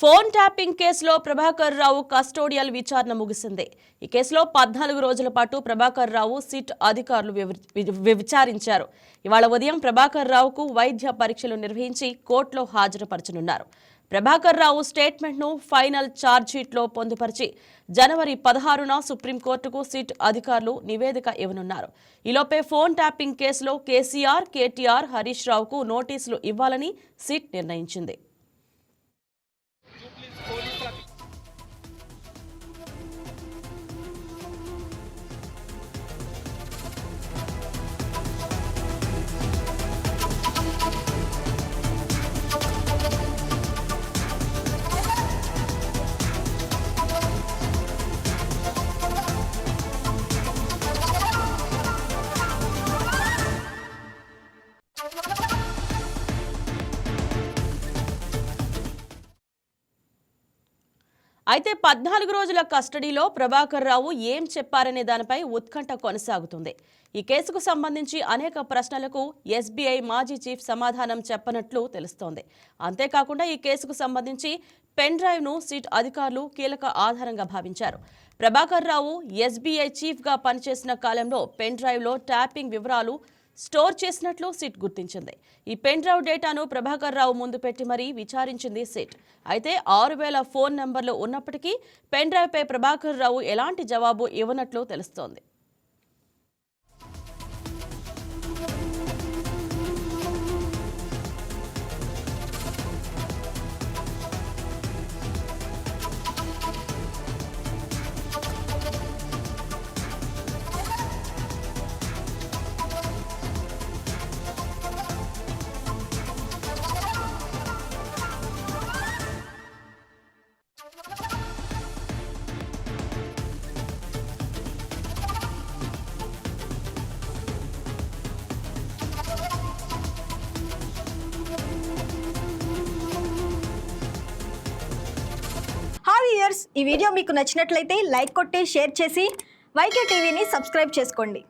Phone tapping కేసులో Prabhakar Rao custodial విచారణ ముగిసింది. ఈ కేసులో 14 రోజుల పాటు ప్రభాకర్ రావు సిట్ అధికారులు విచారించారు. ఇవాళ ఉదయం ప్రభాకర్ రావుకు వైద్య పరీక్షలు నిర్వహించి కోర్టులో హాజరుపరచనున్నారు. ప్రభాకర్ రావు స్టేట్మెంట్ను ఫైనల్ ఛార్జ్షీట్లో పొందుపరిచి జనవరి 16న సుప్రీంకోర్టుకు సిట్ అధికారులు నివేదిక ఇవ్వనున్నారు. ఈలోపే ఫోన్ ట్యాపింగ్ కేసులో కేసీఆర్, కేటీఆర్, హరీష్ రావుకు నోటీసులు ఇవ్వాలని సిట్ నిర్ణయించింది. అయితే 14 రోజుల కస్టడీలో ప్రభాకర్ రావు ఏం చెప్పారనే దానిపై ఉత్కంఠ కొనసాగుతుంది. ఈ కేసుకు సంబంధించి అనేక ప్రశ్నలకు ఎస్బీఐ మాజీ చీఫ్ సమాధానం చెప్పనట్లు తెలుస్తోంది. అంతేకాకుండా ఈ కేసుకు సంబంధించి పెన్ డ్రైవ్ను సిట్ అధికారులు కీలక ఆధారంగా భావించారు. ప్రభాకర్ రావు ఎస్బీఐ చీఫ్గా పనిచేసిన కాలంలో పెన్ డ్రైవ్లో ట్యాపింగ్ వివరాలు స్టోర్ చేసినట్లు సిట్ గుర్తించింది. ఈ పెన్ డ్రైవ్ డేటాను ప్రభాకర్ రావు ముందు పెట్టి మరీ విచారించింది సిట్. అయితే 6000 ఫోన్ నంబర్లు ఉన్నప్పటికీ పెన్ డ్రైవ్పై ప్రభాకర్ రావు ఎలాంటి జవాబు ఇవ్వనట్లు తెలుస్తోంది. ఈ వీడియో మీకు నచ్చినట్లయితే లైక్ కొట్టి షేర్ చేసి వైకే టీవీని సబ్స్క్రైబ్ చేసుకోండి.